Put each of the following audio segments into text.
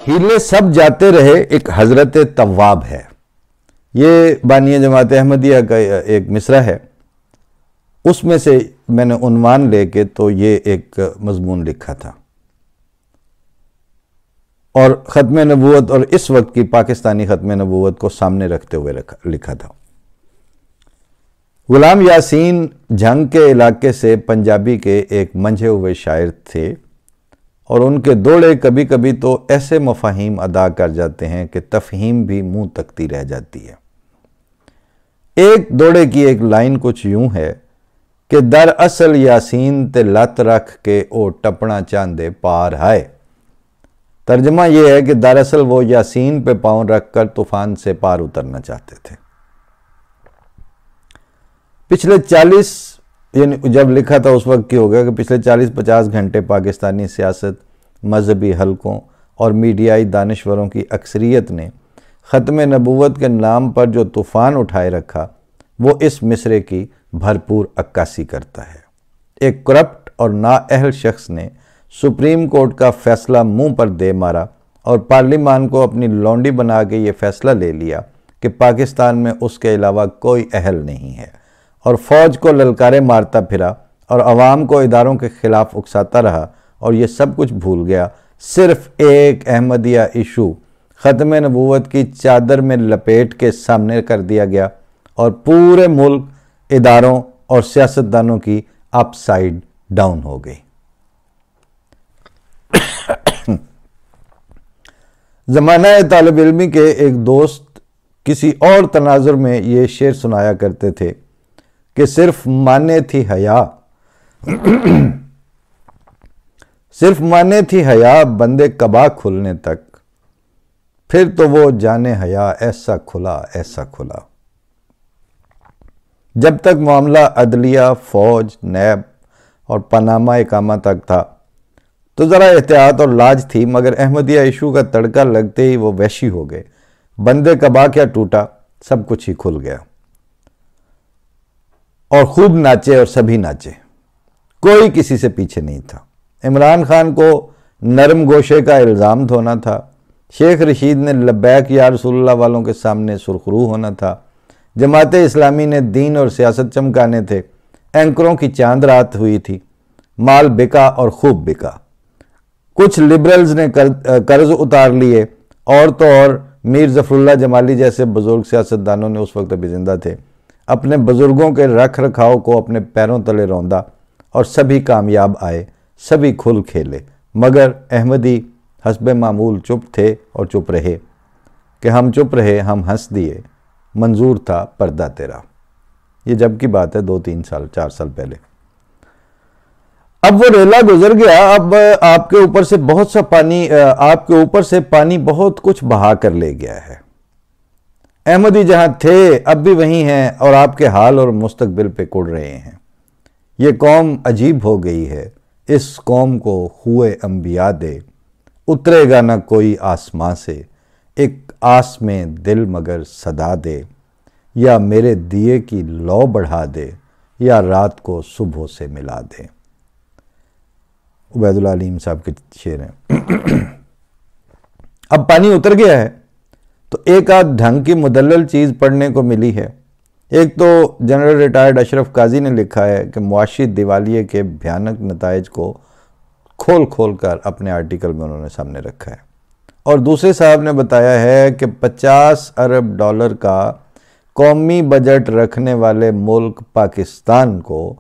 ہیلے سب جاتے رہے ایک حضرت تواب ہے، یہ بانی جماعت احمدیہ کا ایک مصرع ہے، اس میں سے میں نے عنوان لے کے تو یہ ایک مضمون لکھا تھا اور ختم نبوت اور اس وقت کی پاکستانی ختم نبوت کو سامنے رکھتے ہوئے لکھا تھا۔ غلام یاسین جھنگ کے علاقے سے پنجابی کے ایک منجھے ہوئے شاعر تھے اور ان کے دوڑے کبھی کبھی تو ایسے مفاہیم ادا کر جاتے ہیں کہ تفہیم بھی منہ تکتی رہ جاتی ہے۔ ایک دوڑے کی ایک لائن کچھ یوں ہے کہ در اصل یاسین تے لت رکھ کے او ٹپنا چاندے پار ہائے۔ ترجمہ یہ ہے کہ دراصل وہ یاسین پہ پاؤں رکھ کر طوفان سے پار اترنا چاہتے تھے۔ پچھلے 40 یعنی جب لکھا تھا اس وقت کی ہو گیا کہ پچھلے 40-50 گھنٹے پاکستانی سیاست، مذہبی حلقوں اور میڈیائی دانشوروں کی اکثریت نے ختم نبوت کے نام پر جو طوفان اٹھائے رکھا وہ اس مصرے کی بھرپور عکاسی کرتا ہے۔ ایک کرپٹ اور نااہل شخص نے سپریم کورٹ کا فیصلہ منہ پر دے مارا اور پارلیمان کو اپنی لونڈی بنا کے یہ فیصلہ لے لیا کہ پاکستان میں اس کے علاوہ کوئی اہل نہیں ہے، اور فوج کو للکارے مارتا پھرا اور عوام کو اداروں کے خلاف اکساتا رہا، اور یہ سب کچھ بھول گیا صرف ایک احمدیہ ایشو ختم نبوت کی چادر میں لپیٹ کے سامنے کر دیا گیا اور پورے ملک اداروں اور سیاستدانوں کی اپ سائیڈ ڈاؤن ہو گئی۔ زمانہ طالب علمی کے ایک دوست کسی اور تناظر میں یہ شعر سنایا کرتے تھے کہ صرف مانے تھی حیا صرف مانے تھی حیا بندے کبا کھلنے تک، پھر تو وہ جانے حیا ایسا کھلا۔ جب تک معاملہ عدلیہ، فوج، نیب اور پاناما اقامہ تک تھا تو ذرا احتیاط اور لاج تھی، مگر احمدیہ ایشو کا تڑکا لگتے ہی وہ وحشی ہو گئے۔ بندے کبا کیا ٹوٹا، سب کچھ ہی کھل گیا، اور خوب ناچے اور سبھی ناچے، کوئی کسی سے پیچھے نہیں تھا۔ عمران خان کو نرم گوشے کا الزام دھونا تھا، شیخ رشید نے لبیک یا رسول اللہ والوں کے سامنے سرخرو ہونا تھا، جماعت اسلامی نے دین اور سیاست چمکانے تھے، اینکروں کی چاند رات ہوئی تھی، مال بکا اور خوب بکا۔ کچھ لبرلز نے قرض اتار لیے، اور تو اور میر ظفر اللہ جمالی جیسے بزرگ سیاستدانوں نے اس وقت ابھی زندہ تھے، اپنے بزرگوں کے رکھ رکھاؤ کو اپنے پیروں تلے روندا، اور سبھی کامیاب آئے، سبھی کھل کھیلے، مگر احمدی حسب معمول چپ تھے اور چپ رہے کہ ہم چپ رہے، ہم ہنس دیے، منظور تھا پردہ تیرا۔ یہ جب کی بات ہے 2-3 سال 4 سال پہلے۔ اب وہ ریلا گزر گیا، اب آپ کے اوپر سے بہت سا پانی، آپ کے اوپر سے پانی بہت کچھ بہا کر لے گیا ہے۔ احمدی جہاں تھے اب بھی وہیں ہیں، اور آپ کے حال اور مستقبل پہ کڑ رہے ہیں۔ یہ قوم عجیب ہو گئی ہے، اس قوم کو خوئے انبیاء دے، اترے گا نہ کوئی آسماں سے، ایک آس میں دل مگر صدا دے، یا میرے دیے کی لو بڑھا دے، یا رات کو صبح سے ملا دے۔ عبید اللہ علیم صاحب کے شعر ہیں۔ اب پانی اتر گیا ہے تو ایک آدھ ڈھنگ کی مدلل چیز پڑھنے کو ملی ہے۔ ایک تو جنرل ریٹائرڈ اشرف قاضی نے لکھا ہے کہ معاشی دیوالیے کے بھیانک نتائج کو کھول کھول کر اپنے آرٹیکل میں انہوں نے سامنے رکھا ہے، اور دوسرے صاحب نے بتایا ہے کہ 50 ارب ڈالر کا قومی بجٹ رکھنے والے ملک پاکستان کو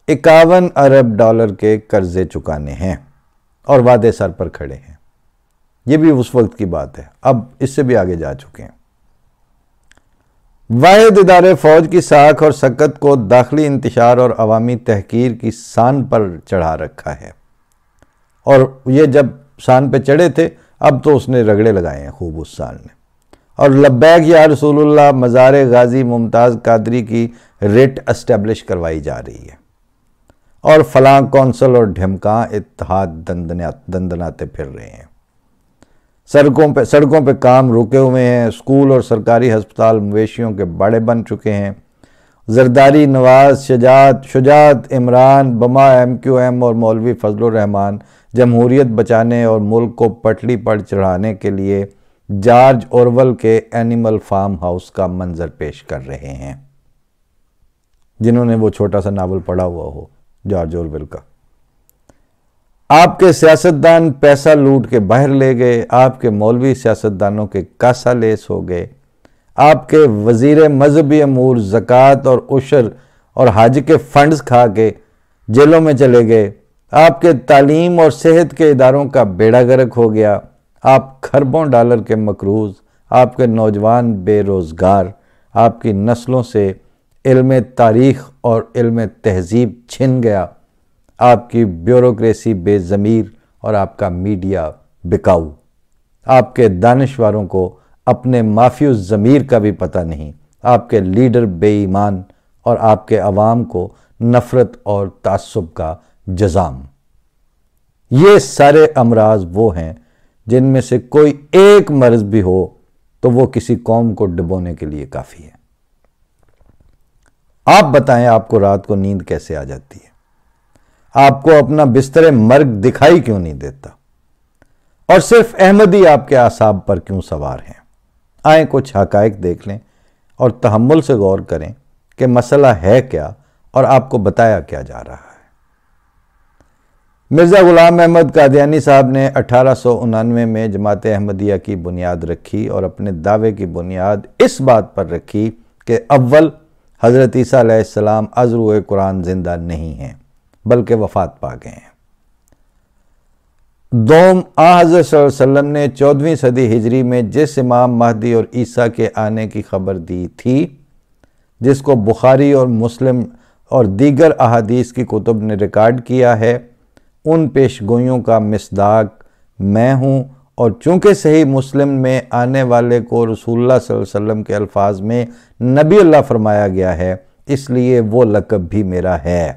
51 ارب ڈالر کے قرضے چکانے ہیں، اور وعدے سر پر کھڑے ہیں۔ یہ بھی اس وقت کی بات ہے، اب اس سے بھی آگے جا چکے ہیں۔ واحد ادارے فوج کی ساکھ اور سکت کو داخلی انتشار اور عوامی تحقیر کی سان پر چڑھا رکھا ہے، اور یہ جب سان پہ چڑھے تھے اب تو اس نے رگڑے لگائے ہیں خوب اس سان نے۔ اور لبیک یا رسول اللہ مزار غازی ممتاز قادری کی ریٹ اسٹیبلش کروائی جا رہی ہے، اور فلاں کونسل اور ڈھمکاں اتحاد دندناتے پھر رہے ہیں۔ سڑکوں پہ کام رکے ہوئے ہیں، اسکول اور سرکاری ہسپتال مویشیوں کے باڑے بن چکے ہیں، زرداری نواز، شجاعت عمران، بما MQM اور مولوی فضل الرحمان جمہوریت بچانے اور ملک کو پٹری پر چڑھانے کے لیے جارج اورول کے اینیمل فارم ہاؤس کا منظر پیش کر رہے ہیں۔ جنہوں نے وہ چھوٹا سا ناول پڑھا ہوا ہو جارج اورول کا۔ آپ کے سیاستدان پیسہ لوٹ کے باہر لے گئے، آپ کے مولوی سیاستدانوں کے کاسا لیس ہو گئے، آپ کے وزیر مذہبی امور زکوٰۃ اور عشر اور حج کے فنڈز کھا کے جیلوں میں چلے گئے، آپ کے تعلیم اور صحت کے اداروں کا بیڑا غرق ہو گیا، آپ کھربوں ڈالر کے مقروض، آپ کے نوجوان بے روزگار، آپ کی نسلوں سے علم تاریخ اور علم تہذیب چھن گیا، آپ کی بیوروکریسی بے ضمیر اور آپ کا میڈیا بکاؤ، آپ کے دانشوروں کو اپنے مافی الضمیر کا بھی پتہ نہیں، آپ کے لیڈر بے ایمان اور آپ کے عوام کو نفرت اور تعصب کا جذام۔ یہ سارے امراض وہ ہیں جن میں سے کوئی ایک مرض بھی ہو تو وہ کسی قوم کو ڈبونے کے لیے کافی ہے۔ آپ بتائیں آپ کو رات کو نیند کیسے آ جاتی ہے؟ آپ کو اپنا بستر مرگ دکھائی کیوں نہیں دیتا؟ اور صرف احمدی آپ کے اعصاب پر کیوں سوار ہیں؟ آئیں کچھ حقائق دیکھ لیں اور تحمل سے غور کریں کہ مسئلہ ہے کیا اور آپ کو بتایا کیا جا رہا ہے۔ مرزا غلام احمد قادیانی صاحب نے 1899 میں جماعت احمدیہ کی بنیاد رکھی اور اپنے دعوے کی بنیاد اس بات پر رکھی کہ اول حضرت عیسیٰ علیہ السلام از روح قرآن زندہ نہیں ہیں بلکہ وفات پا گئے ہیں۔ دوم حضرت صلی اللہ علیہ وسلم نے 14ویں صدی ہجری میں جس امام مہدی اور عیسیٰ کے آنے کی خبر دی تھی، جس کو بخاری اور مسلم اور دیگر احادیث کی کتب نے ریکارڈ کیا ہے، ان پیش گوئیوں کا مصداق میں ہوں، اور چونکہ صحیح مسلم میں آنے والے کو رسول اللہ صلی اللہ علیہ وسلم کے الفاظ میں نبی اللہ فرمایا گیا ہے، اس لیے وہ لقب بھی میرا ہے،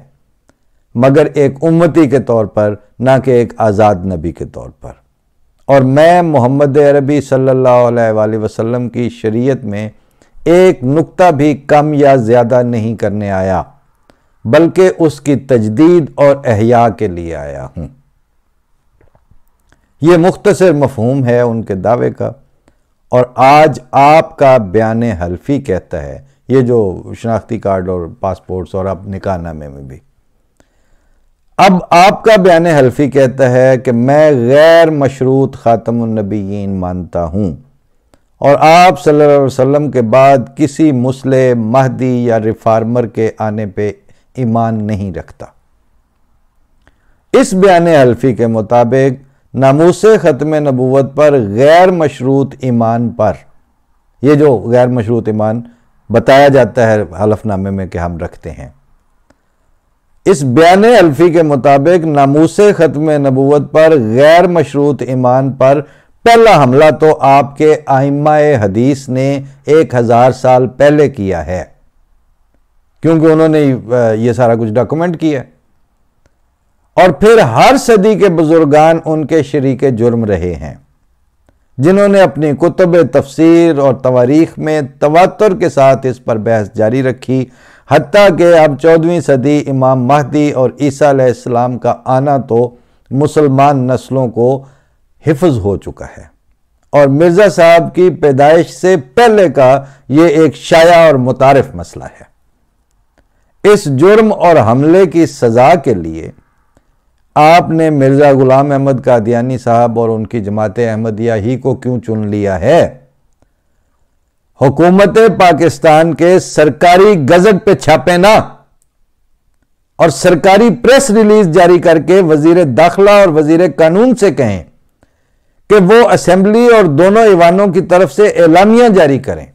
مگر ایک امتی کے طور پر نہ کہ ایک آزاد نبی کے طور پر۔ اور میں محمد عربی صلی اللہ علیہ وآلہ وسلم کی شریعت میں ایک نقطہ بھی کم یا زیادہ نہیں کرنے آیا، بلکہ اس کی تجدید اور احیاء کے لیے آیا ہوں۔ یہ مختصر مفہوم ہے ان کے دعوے کا، اور آج آپ کا بیان حلفی کہتا ہے، یہ جو شناختی کارڈ اور پاسپورٹس اور اب نکاح نامے میں بھی، اب آپ کا بیان حلفی کہتا ہے کہ میں غیر مشروط خاتم النبیین مانتا ہوں، اور آپ صلی اللہ علیہ وسلم کے بعد کسی مسلح، مہدی یا ریفارمر کے آنے پہ ایمان نہیں رکھتا۔ اس بیان حلفی کے مطابق ناموس ختم نبوت پر غیر مشروط ایمان پر، یہ جو غیر مشروط ایمان بتایا جاتا ہے حلف نامے میں کہ ہم رکھتے ہیں، اس بیان حلفی کے مطابق ناموس ختم نبوت پر غیر مشروط ایمان پر پہلا حملہ تو آپ کے ائمہ حدیث نے 1000 سال پہلے کیا ہے، کیونکہ انہوں نے یہ سارا کچھ ڈاکومنٹ کیا، اور پھر ہر صدی کے بزرگان ان کے شریک جرم رہے ہیں، جنہوں نے اپنی کتب تفسیر اور تواریخ میں تواتر کے ساتھ اس پر بحث جاری رکھی، حتیٰ کہ اب 14ویں صدی امام مہدی اور عیسیٰ علیہ السلام کا آنا تو مسلمان نسلوں کو حفظ ہو چکا ہے، اور مرزا صاحب کی پیدائش سے پہلے کا یہ ایک شائع اور متعارف مسئلہ ہے۔ اس جرم اور حملے کی سزا کے لیے آپ نے مرزا غلام احمد قادیانی صاحب اور ان کی جماعت احمدیہ ہی کو کیوں چن لیا ہے؟ حکومت پاکستان کے سرکاری گزٹ پہ چھاپے نہ، اور سرکاری پریس ریلیز جاری کر کے وزیر داخلہ اور وزیر قانون سے کہیں کہ وہ اسمبلی اور دونوں ایوانوں کی طرف سے اعلامیہ جاری کریں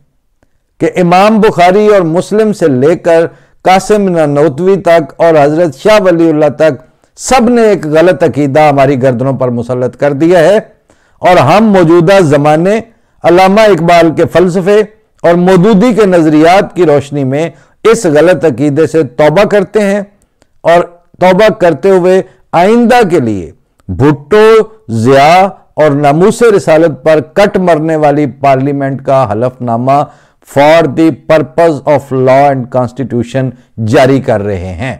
کہ امام بخاری اور مسلم سے لے کر قاسم نانوتوی تک اور حضرت شاہ ولی اللہ تک سب نے ایک غلط عقیدہ ہماری گردنوں پر مسلط کر دیا ہے، اور ہم موجودہ زمانے علامہ اقبال کے فلسفے اور مودودی کے نظریات کی روشنی میں اس غلط عقیدے سے توبہ کرتے ہیں، اور توبہ کرتے ہوئے آئندہ کے لیے بھٹو، ضیاء اور ناموس رسالت پر کٹ مرنے والی پارلیمنٹ کا حلف نامہ for the purpose of law and constitution جاری کر رہے ہیں۔